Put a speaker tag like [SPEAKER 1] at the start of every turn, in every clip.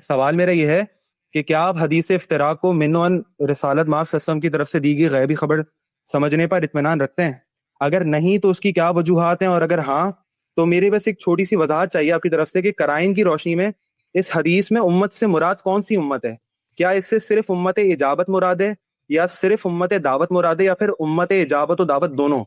[SPEAKER 1] سوال میرا یہ ہے کہ کیا آپ حدیث افتراق کو من و رسالت مآب صلی اللہ علیہ وسلم کی طرف سے دی گئی غیبی خبر سمجھنے پر اطمینان رکھتے ہیں؟ اگر نہیں تو اس کی کیا وجوہات ہیں، اور اگر ہاں تو میری بس ایک چھوٹی سی وضاحت چاہیے آپ کی طرف سے کہ قرائن کی روشنی میں اس حدیث میں امت سے مراد کون سی امت ہے؟ کیا اس سے صرف امت اجابت مراد ہے، یا صرف امت دعوت مراد ہے، یا پھر امت اجابت و دعوت دونوں؟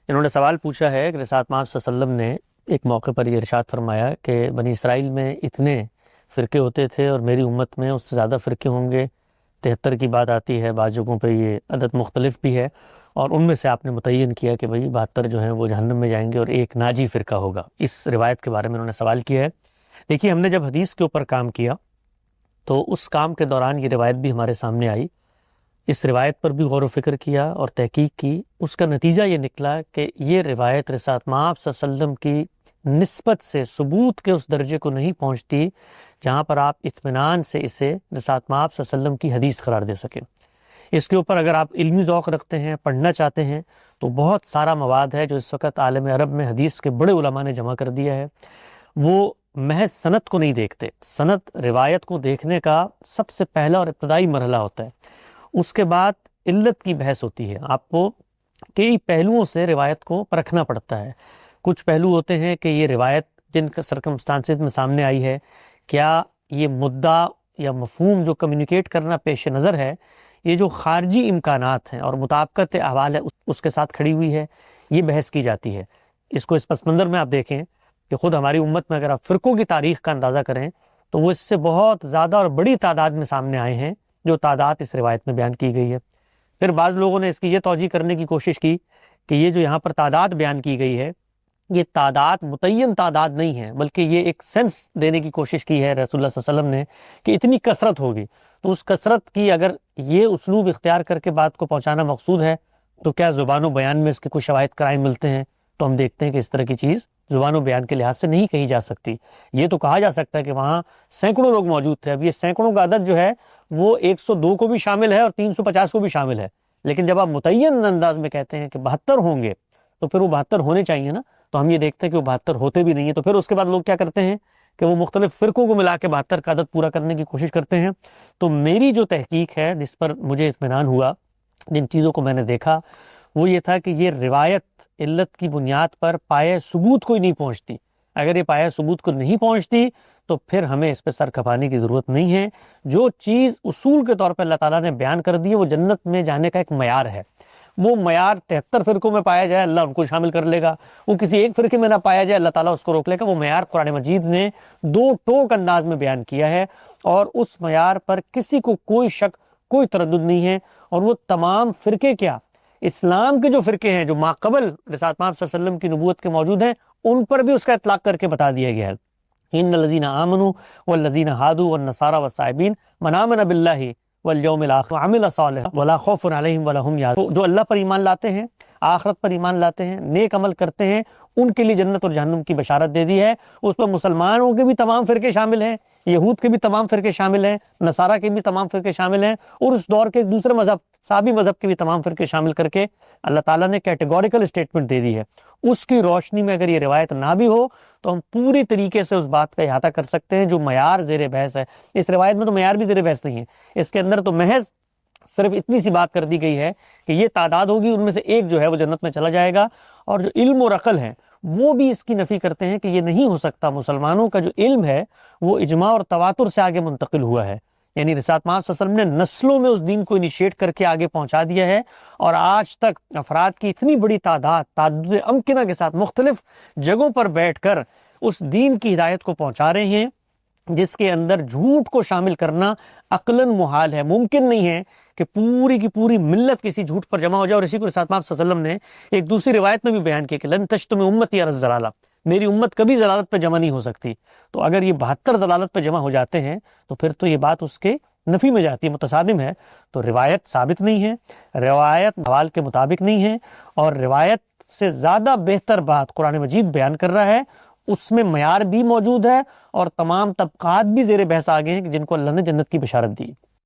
[SPEAKER 2] انہوں نے سوال پوچھا ہے کہ رسالت مآب صلی اللہ علیہ وسلم نے ایک موقع پر یہ ارشاد فرمایا کہ بنی اسرائیل میں اتنے فرقے ہوتے تھے اور میری امت میں اس سے زیادہ فرقے ہوں گے، 73 کی بات آتی ہے، بعض جگہوں پہ یہ عدد مختلف بھی ہے، اور ان میں سے آپ نے متعین کیا کہ بھئی 72 جو ہیں وہ جہنم میں جائیں گے اور ایک ناجی فرقہ ہوگا۔ اس روایت کے بارے میں انہوں نے سوال کیا ہے۔ دیکھیے، ہم نے جب حدیث کے اوپر کام کیا تو اس کام کے دوران یہ روایت بھی ہمارے سامنے آئی، اس روایت پر بھی غور و فکر کیا اور تحقیق کی۔ اس کا نتیجہ یہ نکلا کہ یہ روایت رسالت مآب صلی اللہ علیہ وسلم کی نسبت سے ثبوت کے اس درجے کو نہیں پہنچتی جہاں پر آپ اطمینان سے اسے رسالت مآب صلی اللہ علیہ وسلم کی حدیث قرار دے سکیں۔ اس کے اوپر اگر آپ علمی ذوق رکھتے ہیں، پڑھنا چاہتے ہیں، تو بہت سارا مواد ہے جو اس وقت عالم عرب میں حدیث کے بڑے علماء نے جمع کر دیا ہے۔ وہ محض سند کو نہیں دیکھتے، سند روایت کو دیکھنے کا سب سے پہلا اور ابتدائی مرحلہ ہوتا ہے۔ اس کے بعد علت کی بحث ہوتی ہے، آپ کو کئی پہلوؤں سے روایت کو پرکھنا پڑتا ہے۔ کچھ پہلو ہوتے ہیں کہ یہ روایت جن کا سرکمسٹانسز میں سامنے آئی ہے، کیا یہ مدعا یا مفہوم جو کمیونیکیٹ کرنا پیش نظر ہے، یہ جو خارجی امکانات ہیں اور مطابقت احوال ہے اس کے ساتھ کھڑی ہوئی ہے، یہ بحث کی جاتی ہے۔ اس کو اس پس منظر میں آپ دیکھیں کہ خود ہماری امت میں اگر آپ فرقوں کی تاریخ کا اندازہ کریں تو وہ اس سے بہت زیادہ اور بڑی تعداد میں سامنے آئے ہیں جو تعداد اس روایت میں بیان کی گئی ہے۔ پھر بعض لوگوں نے اس کی یہ توجیہ کرنے کی کوشش کی کہ یہ جو یہاں پر تعداد بیان کی گئی ہے، یہ تعداد متعین تعداد نہیں ہے، بلکہ یہ ایک سینس دینے کی کوشش کی ہے رسول اللہ صلی اللہ علیہ وسلم نے کہ اتنی کثرت ہوگی، تو اس کثرت کی اگر یہ اسلوب اختیار کر کے بات کو پہنچانا مقصود ہے تو کیا زبان و بیان میں اس کے کچھ شواہد قرائن ملتے ہیں؟ تو ہم دیکھتے ہیں کہ اس طرح کی چیز زبان و بیان کے لحاظ سے نہیں کہی جا سکتی۔ یہ تو کہا جا سکتا ہے کہ وہاں سینکڑوں لوگ موجود تھے، اب یہ سینکڑوں کا عدد جو ہے وہ 102 کو بھی شامل ہے اور 350 کو بھی شامل ہے، لیکن جب آپ متعین انداز میں کہتے ہیں کہ 72 ہوں گے تو پھر وہ 72 ہونے چاہیے نا، تو ہم یہ دیکھتے ہیں کہ وہ 72 ہوتے بھی نہیں ہیں۔ تو پھر اس کے بعد لوگ کیا کرتے ہیں کہ وہ مختلف فرقوں کو ملا کے 72 کا عدد پورا کرنے کی کوشش کرتے ہیں۔ تو میری جو تحقیق ہے، جس پر مجھے اطمینان ہوا، جن چیزوں کو میں نے دیکھا، وہ یہ تھا کہ یہ روایت علت کی بنیاد پر پایہ ثبوت کوئی نہیں پہنچتی۔ اگر یہ پایہ ثبوت کو نہیں پہنچتی تو پھر ہمیں اس پہ سر کھپانے کی ضرورت نہیں ہے۔ جو چیز اصول کے طور پہ اللہ تعالیٰ نے بیان کر دی ہے، وہ جنت میں جانے کا ایک معیار ہے۔ وہ معیار 73 فرقوں میں پایا جائے، اللہ ان کو شامل کر لے گا، وہ کسی ایک فرقے میں نہ پایا جائے، اللہ تعالیٰ اس کو روک لے گا۔ وہ معیار قرآن مجید نے دو ٹوک انداز میں بیان کیا ہے، اور اس معیار پر کسی کو کوئی شک، کوئی تردد نہیں ہے۔ اور وہ تمام فرقے کیا، اسلام کے جو فرقے ہیں جو ماقبل رسالت مآب صلی اللہ علیہ وسلم کی نبوت کے موجود ہیں، ان پر بھی اس کا اطلاق کر کے بتا دیا گیا ہے۔ ان الذین آمنوا والذین ہادوا والنصارى والصابئین من آمن باللہ والیوم الآخر وعمل صالحا ولا خوف علیہم ولا هم یحزنون۔ جو اللہ پر ایمان لاتے ہیں، آخرت پر ایمان لاتے ہیں، نیک عمل کرتے ہیں، ان کے لیے جنت اور جہنم کی بشارت دے دی ہے۔ اس پر مسلمانوں کے بھی تمام فرقے شامل ہیں، یہود کے بھی تمام فرقے شامل ہیں، نصارہ کے بھی تمام فرقے شامل ہیں، اور اس دور کے دوسرے مذہب صحابی مذہب کے بھی تمام فرقے شامل کر کے اللہ تعالیٰ نے کیٹیگوریکل اسٹیٹمنٹ دے دی ہے۔ اس کی روشنی میں اگر یہ روایت نہ بھی ہو تو ہم پوری طریقے سے اس بات کا احاطہ کر سکتے ہیں جو معیار زیر بحث ہے۔ اس روایت میں تو معیار بھی زیر بحث نہیں ہے، اس کے اندر تو محض صرف اتنی سی بات کر دی گئی ہے کہ یہ تعداد ہوگی، ان میں سے ایک جو ہے وہ جنت میں چلا جائے گا۔ اور جو علم اور عقل ہے وہ بھی اس کی نفی کرتے ہیں کہ یہ نہیں ہو سکتا۔ مسلمانوں کا جو علم ہے وہ اجماع اور تواتر سے آگے منتقل ہوا ہے، یعنی رسالت مآب صلی اللہ علیہ وسلم نے نسلوں میں اس دین کو انیشیٹ کر کے آگے پہنچا دیا ہے، اور آج تک افراد کی اتنی بڑی تعداد امکنہ کے ساتھ مختلف جگہوں پر بیٹھ کر اس دین کی ہدایت کو پہنچا رہے ہیں جس کے اندر جھوٹ کو شامل کرنا عقلاً محال ہے۔ ممکن نہیں ہے کہ پوری کی پوری ملت کسی جھوٹ پر جمع ہو جائے، اور اسی کو رسالت مآب صلی اللہ علیہ وسلم نے ایک دوسری روایت میں بھی بیان کیا کہ لن تجتمع امتی علی الضلالہ، میری امت کبھی ضلالت پہ جمع نہیں ہو سکتی۔ تو اگر یہ 72 ضلالت پہ جمع ہو جاتے ہیں تو پھر تو یہ بات اس کے نفی میں جاتی ہے، متصادم ہے۔ تو روایت ثابت نہیں ہے، روایت حوال کے مطابق نہیں ہے، اور روایت سے زیادہ بہتر بات قرآن مجید بیان کر رہا ہے، اس میں معیار بھی موجود ہے، اور تمام طبقات بھی زیر بحث آگے ہیں کہ جن کو اللہ نے جنت کی بشارت دی۔